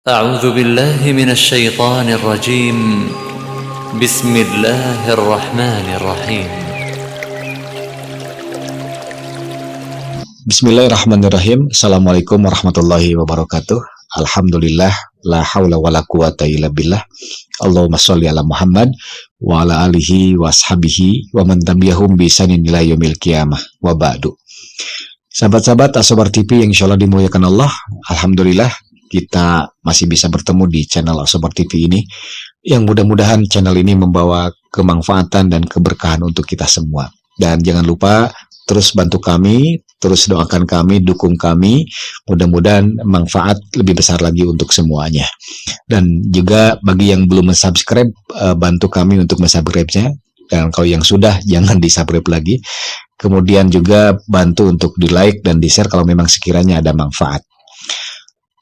أعوذ بالله من الشيطان الرجيم. بسم الله الرحمن الرحيم. Bismillahirrahmanirrahim. Assalamualaikum warahmatullahi wabarakatuh. Alhamdulillah, la haula wala quwata illa billah. Allahumma sholli ala Muhammad wa ala alihi wa ashabihi wa man tabi'ahum bi ihsanin ila yaumil qiyamah wa ba'du. Sahabat-sahabat Asobar TV yang insyaallah dimuliakan Allah, alhamdulillah kita masih bisa bertemu di channel Asobar TV ini, yang mudah-mudahan channel ini membawa kemanfaatan dan keberkahan untuk kita semua. Dan jangan lupa terus bantu kami, terus doakan kami, dukung kami, mudah-mudahan manfaat lebih besar lagi untuk semuanya. Dan juga bagi yang belum subscribe, bantu kami untuk subscribe-nya, dan kalau yang sudah jangan di-subscribe lagi. Kemudian juga bantu untuk di-like dan di-share kalau memang sekiranya ada manfaat.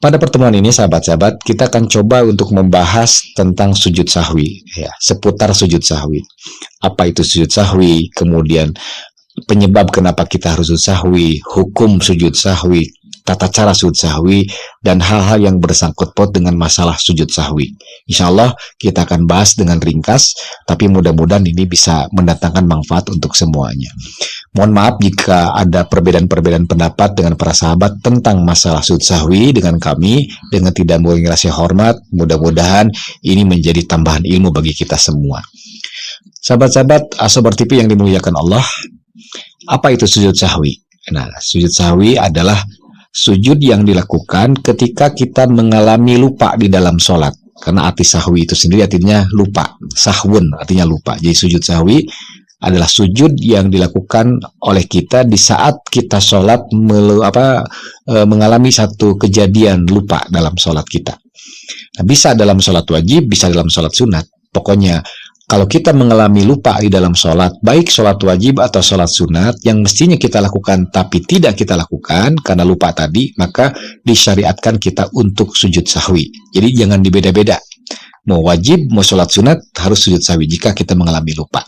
Pada pertemuan ini sahabat-sahabat, kita akan coba untuk membahas tentang sujud sahwi, ya, seputar sujud sahwi. Apa itu sujud sahwi, kemudian penyebab kenapa kita harus sujud sahwi, hukum sujud sahwi, tata cara sujud sahwi, dan hal-hal yang bersangkut paut dengan masalah sujud sahwi. Insya Allah kita akan bahas dengan ringkas, tapi mudah-mudahan ini bisa mendatangkan manfaat untuk semuanya. Mohon maaf jika ada perbedaan-perbedaan pendapat dengan para sahabat tentang masalah sujud sahwi dengan kami, dengan tidak mengurangi rasa hormat. Mudah-mudahan ini menjadi tambahan ilmu bagi kita semua. Sahabat-sahabat Asobar TV yang dimuliakan Allah, apa itu sujud sahwi? Nah, sujud sahwi adalah sujud yang dilakukan ketika kita mengalami lupa di dalam sholat. Karena arti sahwi itu sendiri artinya lupa. Sahwun artinya lupa. Jadi sujud sahwi adalah sujud yang dilakukan oleh kita di saat kita sholat mengalami satu kejadian lupa dalam sholat kita. Nah, bisa dalam sholat wajib, bisa dalam sholat sunat. Pokoknya kalau kita mengalami lupa di dalam sholat, baik sholat wajib atau sholat sunat, yang mestinya kita lakukan tapi tidak kita lakukan karena lupa tadi, maka disyariatkan kita untuk sujud sahwi. Jadi jangan dibeda-beda. Mau wajib, mau sholat sunat, harus sujud sahwi jika kita mengalami lupa.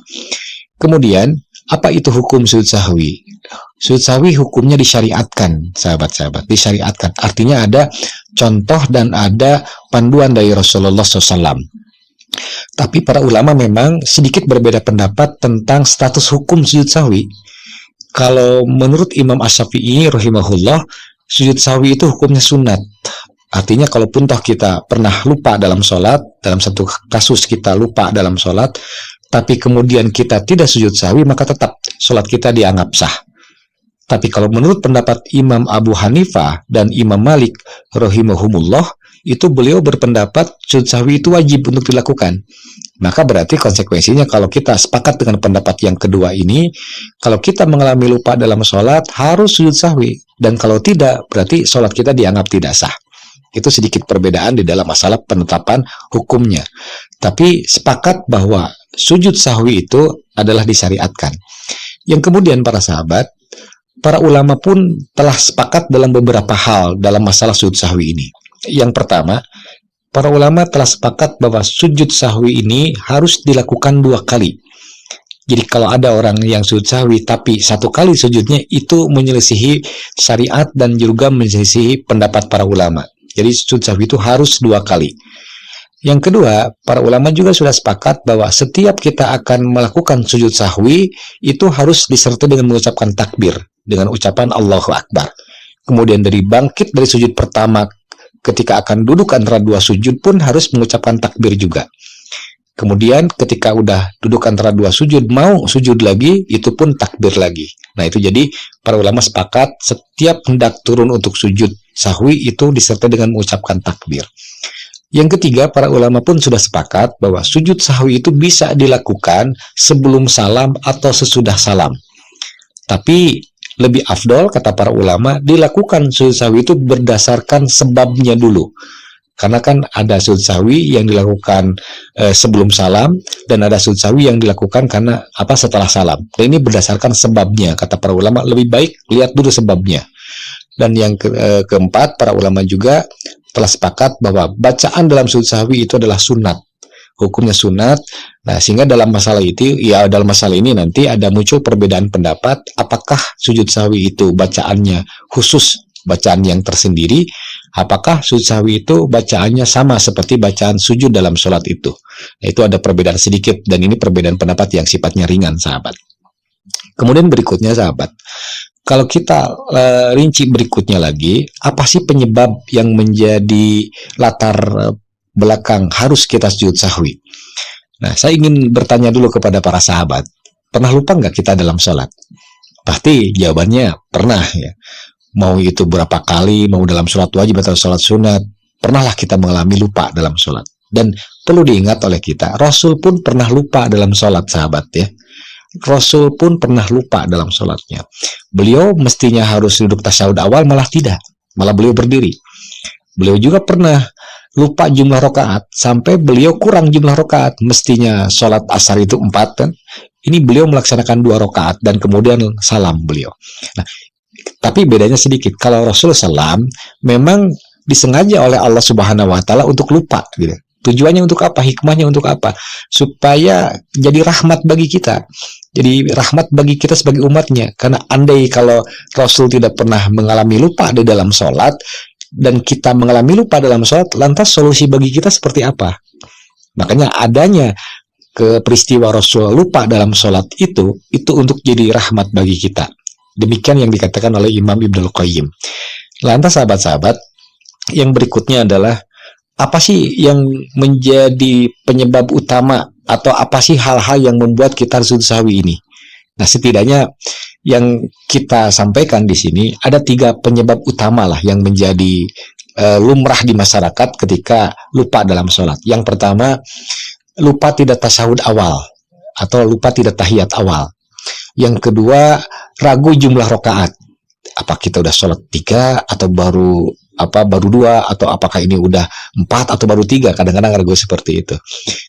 Kemudian, apa itu hukum sujud sahwi? Sujud sahwi hukumnya disyariatkan, sahabat-sahabat. Disyariatkan. Artinya ada contoh dan ada panduan dari Rasulullah SAW. Tapi para ulama memang sedikit berbeda pendapat tentang status hukum sujud sahwi. Kalau menurut Imam Asy-Syafi'i rahimahullah, sujud sahwi itu hukumnya sunat. Artinya kalaupun toh kita pernah lupa dalam sholat, dalam satu kasus kita lupa dalam sholat, tapi kemudian kita tidak sujud sahwi, maka tetap sholat kita dianggap sah. Tapi kalau menurut pendapat Imam Abu Hanifah dan Imam Malik rahimahumullah, itu beliau berpendapat sujud sahwi itu wajib untuk dilakukan. Maka berarti konsekuensinya kalau kita sepakat dengan pendapat yang kedua ini, kalau kita mengalami lupa dalam sholat harus sujud sahwi, dan kalau tidak berarti sholat kita dianggap tidak sah. Itu sedikit perbedaan di dalam masalah penetapan hukumnya. Tapi sepakat bahwa sujud sahwi itu adalah disyariatkan. Yang kemudian para sahabat, para ulama pun telah sepakat dalam beberapa hal dalam masalah sujud sahwi ini. Yang pertama, para ulama telah sepakat bahwa sujud sahwi ini harus dilakukan 2 kali. Jadi kalau ada orang yang sujud sahwi tapi 1 kali sujudnya, itu menyelisihi syariat dan juga menyelisihi pendapat para ulama. Jadi sujud sahwi itu harus 2 kali. Yang kedua, para ulama juga sudah sepakat bahwa setiap kita akan melakukan sujud sahwi itu harus disertai dengan mengucapkan takbir, dengan ucapan Allahu Akbar. Kemudian dari bangkit dari sujud pertama, ketika akan duduk antara 2 sujud pun harus mengucapkan takbir juga. Kemudian ketika udah duduk antara 2 sujud, mau sujud lagi, itu pun takbir lagi. Nah itu jadi para ulama sepakat setiap hendak turun untuk sujud sahwi itu disertai dengan mengucapkan takbir. Yang ketiga, para ulama pun sudah sepakat bahwa sujud sahwi itu bisa dilakukan sebelum salam atau sesudah salam. Tapi lebih afdol, kata para ulama, dilakukan sujud sahwi itu berdasarkan sebabnya dulu. Karena kan ada sujud sahwi yang dilakukan sebelum salam, dan ada sujud sahwi yang dilakukan karena setelah salam. Dan ini berdasarkan sebabnya, kata para ulama, lebih baik lihat dulu sebabnya. Dan yang keempat, para ulama juga telah sepakat bahwa bacaan dalam sujud sahwi itu adalah sunat. Hukumnya sunat. Nah, sehingga dalam masalah ini nanti ada muncul perbedaan pendapat apakah sujud sahwi itu bacaannya khusus, bacaan yang tersendiri, Apakah sujud sahwi itu bacaannya sama seperti bacaan sujud dalam sholat itu? Nah, itu ada perbedaan sedikit, dan ini perbedaan pendapat yang sifatnya ringan, sahabat. Kemudian berikutnya, sahabat, kalau kita rinci berikutnya lagi, apa sih penyebab yang menjadi latar belakang harus kita sujud sahwi? Nah, saya ingin bertanya dulu kepada para sahabat, pernah lupa nggak kita dalam sholat? Pasti jawabannya pernah ya. Mau itu berapa kali, mau dalam sholat wajib atau sholat sunat, pernahlah kita mengalami lupa dalam sholat. Dan perlu diingat oleh kita, Rasul pun pernah lupa dalam sholat, sahabat ya. Rasul pun pernah lupa dalam sholatnya. Beliau mestinya harus duduk tasyahud awal, malah tidak. Malah beliau berdiri. Beliau juga pernah lupa jumlah rakaat, sampai beliau kurang jumlah rakaat. Mestinya sholat asar itu 4 kan. Ini beliau melaksanakan 2 rakaat dan kemudian salam beliau. Nah, tapi bedanya sedikit. Kalau Rasulullah SAW memang disengaja oleh Allah Subhanahu Wa Taala untuk lupa, gitu. Tujuannya untuk apa? Hikmahnya untuk apa? Supaya jadi rahmat bagi kita. Jadi rahmat bagi kita sebagai umatnya. Karena andai kalau Rasul tidak pernah mengalami lupa di dalam sholat, dan kita mengalami lupa dalam sholat, lantas solusi bagi kita seperti apa? Makanya adanya peristiwa Rasul lupa dalam sholat itu untuk jadi rahmat bagi kita. Demikian yang dikatakan oleh Imam Ibnul Qayyim. Lantas sahabat-sahabat, yang berikutnya adalah, apa sih yang menjadi penyebab utama, atau apa sih hal-hal yang membuat kita sujud sahwi ini? Nah, setidaknya yang kita sampaikan di sini ada 3 penyebab utama lah yang menjadi lumrah di masyarakat ketika lupa dalam sholat. Yang pertama, lupa tidak tasyahud awal atau lupa tidak tahiyat awal. Yang kedua, ragu jumlah rakaat. Apa kita udah sholat 3 atau baru 2, atau apakah ini udah 4 atau baru 3? Kadang-kadang ragu seperti itu.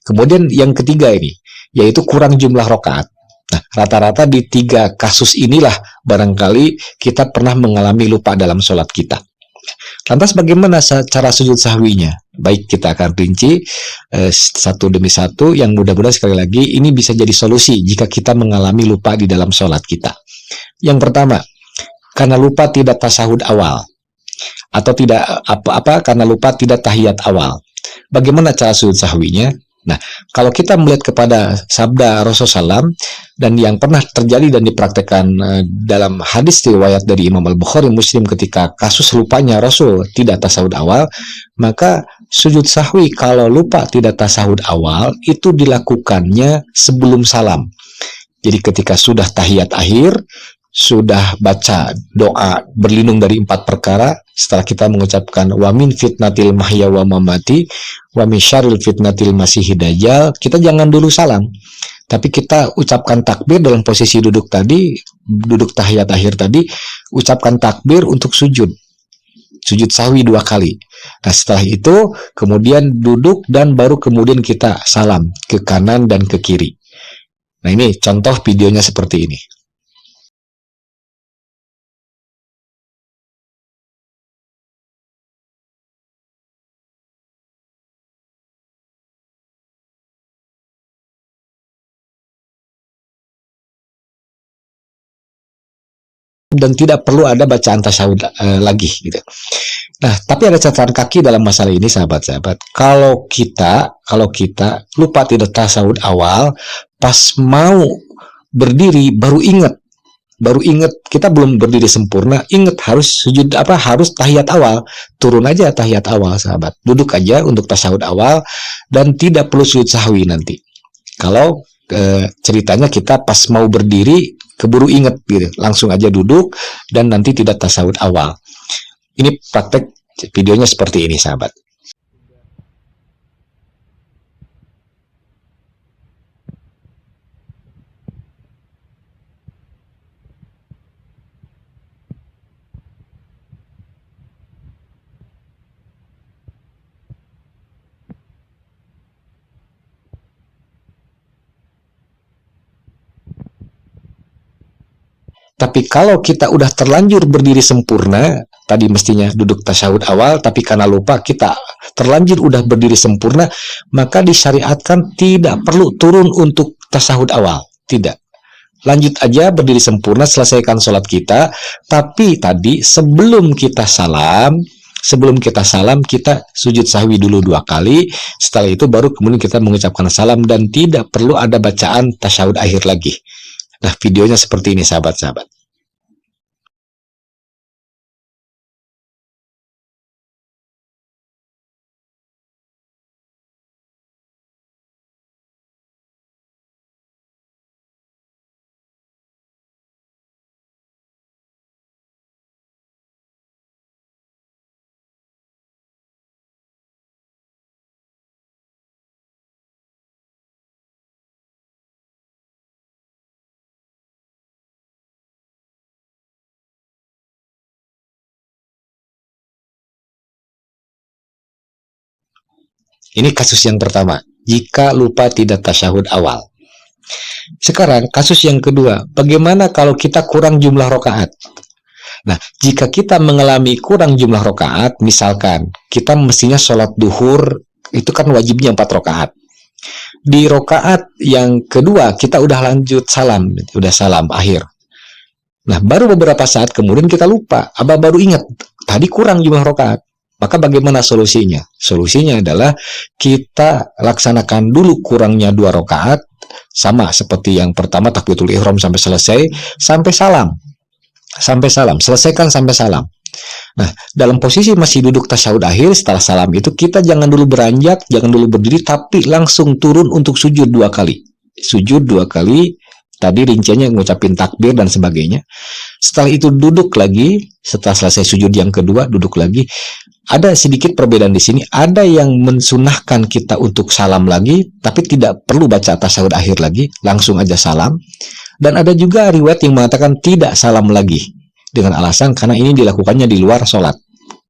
Kemudian yang ketiga ini, yaitu kurang jumlah rakaat. Nah, rata-rata di 3 kasus inilah barangkali kita pernah mengalami lupa dalam sholat kita. Lantas bagaimana cara sujud sahwinya? Baik, kita akan rinci satu demi satu, yang mudah-mudahan sekali lagi ini bisa jadi solusi jika kita mengalami lupa di dalam sholat kita. Yang pertama, karena lupa tidak tasyahud awal, atau tidak karena lupa tidak tahiyat awal. Bagaimana cara sujud sahwinya? Nah, kalau kita melihat kepada sabda Rasulullah SAW, dan yang pernah terjadi dan dipraktekkan dalam hadis riwayat dari Imam Al-Bukhari Muslim ketika kasus lupanya Rasul tidak tasyahud awal, maka sujud sahwi kalau lupa tidak tasyahud awal itu dilakukannya sebelum salam. Jadi ketika sudah tahiyat akhir, sudah baca doa berlindung dari 4 perkara, setelah kita mengucapkan wa min fitnatil mahya wa mamati wa min syarril fitnatil masiihid dajjal, kita jangan dulu salam, tapi kita ucapkan takbir dalam posisi duduk tadi, duduk tahiyat akhir tadi, ucapkan takbir untuk sujud sahwi 2 kali. Nah, setelah itu kemudian duduk dan baru kemudian kita salam ke kanan dan ke kiri. Nah, ini contoh videonya seperti ini. Dan tidak perlu ada bacaan tasyahud lagi gitu. Nah, tapi ada catatan kaki dalam masalah ini, sahabat-sahabat. Kalau kita lupa tidak tasyahud awal, pas mau berdiri baru ingat kita belum berdiri sempurna, ingat harus sujud harus tahiyat awal. Turun aja tahiyat awal, sahabat. Duduk aja untuk tasyahud awal dan tidak perlu sujud sahwi nanti. Kalau ceritanya kita pas mau berdiri keburu inget gitu, langsung aja duduk dan nanti tidak tasyahud awal. Ini praktek videonya seperti ini, sahabat. Tapi kalau kita udah terlanjur berdiri sempurna, tadi mestinya duduk tasyahud awal, tapi karena lupa kita terlanjur udah berdiri sempurna, maka disyariatkan tidak perlu turun untuk tasyahud awal. Tidak. Lanjut aja berdiri sempurna, selesaikan sholat kita, tapi tadi sebelum kita salam, Sebelum kita salam, kita sujud sahwi dulu 2 kali. Setelah itu baru kemudian kita mengucapkan salam dan tidak perlu ada bacaan tasyahud akhir lagi. Nah, videonya seperti ini sahabat-sahabat. Ini kasus yang pertama, jika lupa tidak tasyahud awal. Sekarang kasus yang kedua, bagaimana kalau kita kurang jumlah rokaat? Nah, jika kita mengalami kurang jumlah rokaat, misalkan kita mestinya sholat duhur, itu kan wajibnya 4 rokaat. Di rokaat yang kedua, kita udah lanjut salam, udah salam akhir. Nah, baru beberapa saat kemudian kita lupa, baru ingat, tadi kurang jumlah rokaat. Maka bagaimana solusinya? Solusinya adalah kita laksanakan dulu kurangnya 2 rakaat, sama seperti yang pertama takbiratul ihram sampai selesai, sampai salam. Sampai salam, selesaikan sampai salam. Nah, dalam posisi masih duduk tasyahud akhir setelah salam itu kita jangan dulu beranjak, jangan dulu berdiri, tapi langsung turun untuk sujud 2 kali. Sujud 2 kali. Tadi rinciannya ngucapin takbir dan sebagainya. Setelah itu duduk lagi, setelah selesai sujud yang kedua, duduk lagi. Ada sedikit perbedaan di sini. Ada yang mensunahkan kita untuk salam lagi, tapi tidak perlu baca tasyahud akhir lagi, langsung aja salam. Dan ada juga riwayat yang mengatakan tidak salam lagi, dengan alasan karena ini dilakukannya di luar sholat,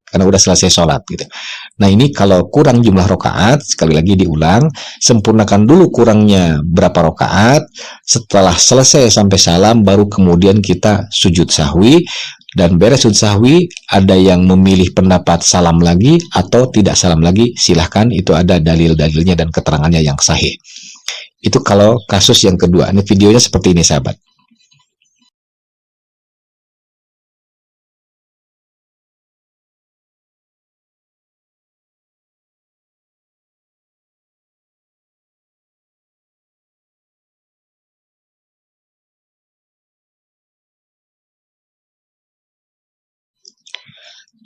karena udah selesai sholat gitu. Nah, ini kalau kurang jumlah rokaat, sekali lagi diulang, sempurnakan dulu kurangnya berapa rokaat. Setelah selesai sampai salam, baru kemudian kita sujud sahwi. Dan beres sujud sahwi, ada yang memilih pendapat salam lagi atau tidak salam lagi, silahkan, itu ada dalil-dalilnya dan keterangannya yang sahih. Itu kalau kasus yang kedua. Ini videonya seperti ini sahabat.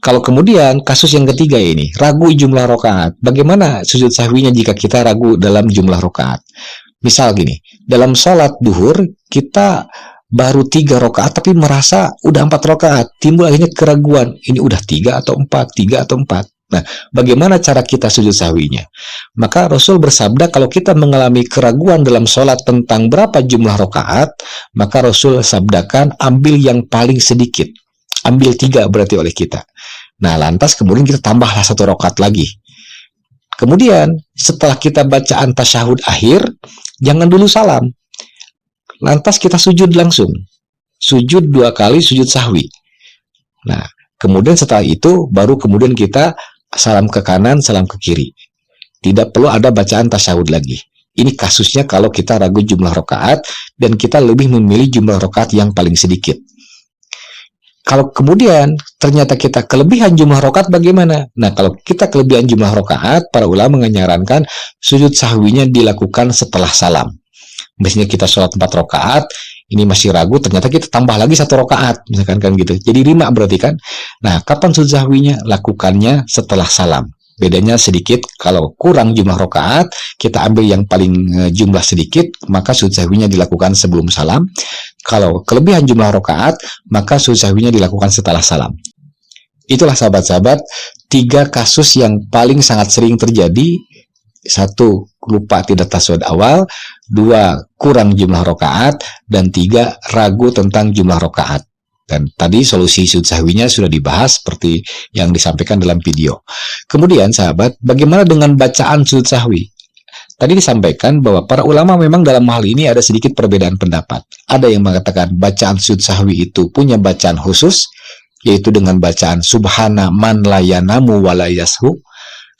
Kalau kemudian kasus yang ketiga ini, ragu jumlah rokaat. Bagaimana sujud sahwinya jika kita ragu dalam jumlah rokaat? Misal gini, dalam sholat duhur kita baru 3 rokaat tapi merasa udah 4 rokaat. Timbul akhirnya keraguan, ini udah 3 atau 4, 3 atau 4. Nah, bagaimana cara kita sujud sahwinya? Maka Rasul bersabda kalau kita mengalami keraguan dalam sholat tentang berapa jumlah rokaat, maka Rasul sabdakan ambil yang paling sedikit. Ambil 3 berarti oleh kita. Nah, lantas kemudian kita tambahlah 1 rakaat lagi. Kemudian setelah kita bacaan tasyahud akhir, jangan dulu salam. Lantas kita sujud langsung. Sujud 2 kali sujud sahwi. Nah, kemudian setelah itu baru kemudian kita salam ke kanan, salam ke kiri. Tidak perlu ada bacaan tasyahud lagi. Ini kasusnya kalau kita ragu jumlah rakaat dan kita lebih memilih jumlah rakaat yang paling sedikit. Kalau kemudian ternyata kita kelebihan jumlah rakaat bagaimana? Nah, kalau kita kelebihan jumlah rakaat, para ulama menyarankan sujud sahwinya dilakukan setelah salam. Misalnya kita sholat 4 rakaat, ini masih ragu, ternyata kita tambah lagi 1 rakaat, misalkan kan gitu. Jadi 5 berarti kan. Nah, kapan sujud sahwinya? Lakukannya setelah salam. Bedanya sedikit, kalau kurang jumlah rakaat, kita ambil yang paling jumlah sedikit, maka sujud sahwinya dilakukan sebelum salam. Kalau kelebihan jumlah rakaat, maka sujud sahwinya dilakukan setelah salam. Itulah sahabat-sahabat, 3 kasus yang paling sangat sering terjadi. 1, lupa tidak tasyahud awal. 2, kurang jumlah rakaat. Dan 3, ragu tentang jumlah rakaat. Dan tadi solusi sujud sahwinya sudah dibahas seperti yang disampaikan dalam video. Kemudian sahabat, bagaimana dengan bacaan sujud sahwi? Tadi disampaikan bahwa para ulama memang dalam hal ini ada sedikit perbedaan pendapat. Ada yang mengatakan bacaan sujud sahwi itu punya bacaan khusus, yaitu dengan bacaan subhana man la yanamu wa la yashu.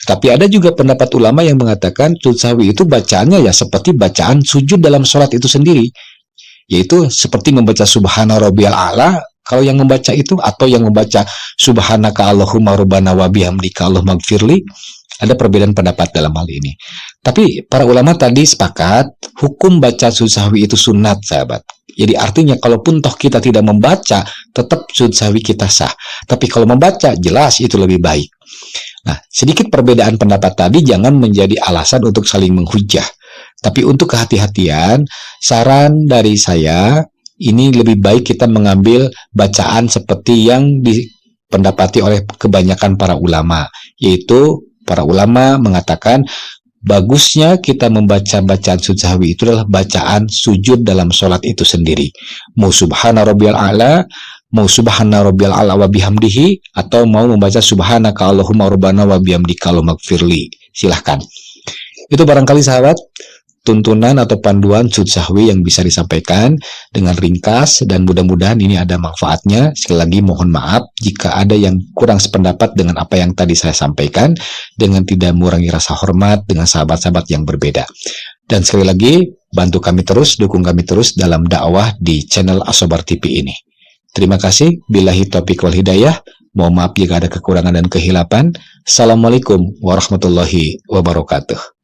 Tapi ada juga pendapat ulama yang mengatakan sujud sahwi itu bacaannya ya seperti bacaan sujud dalam sholat itu sendiri, yaitu seperti membaca subhana rabbiyal a'la Kalau yang membaca itu atau yang membaca subhanaka Allahumma rabbana wa bihamdika Allahumma gfirli, ada perbedaan pendapat dalam hal ini. Tapi para ulama tadi sepakat hukum baca sujud sahwi itu sunat, sahabat. Jadi artinya kalaupun toh kita tidak membaca, tetap sujud sahwi kita sah. Tapi kalau membaca, jelas itu lebih baik. Nah, sedikit perbedaan pendapat tadi jangan menjadi alasan untuk saling menghujah. Tapi untuk kehati-hatian, saran dari saya, ini lebih baik kita mengambil bacaan seperti yang dipendapati oleh kebanyakan para ulama, yaitu para ulama mengatakan bagusnya kita membaca bacaan sujud sahwi itu adalah bacaan sujud dalam sholat itu sendiri. Mau subhana rabbiyal a'la, mau subhana rabbiyal a'la wa bihamdihi, atau mau membaca subhanaka Allahumma rabbana wa bihamdika Allahumma gfirli. Silahkan. Itu barangkali sahabat tuntunan atau panduan sujud sahwi yang bisa disampaikan dengan ringkas, dan mudah-mudahan ini ada manfaatnya. Sekali lagi mohon maaf jika ada yang kurang sependapat dengan apa yang tadi saya sampaikan, dengan tidak mengurangi rasa hormat dengan sahabat-sahabat yang berbeda. Dan sekali lagi bantu kami terus, dukung kami terus dalam dakwah di channel As-Sabar TV ini. Terima kasih. Billahi taufiq wal hidayah. Mohon maaf jika ada kekurangan dan kehilapan. Assalamualaikum warahmatullahi wabarakatuh.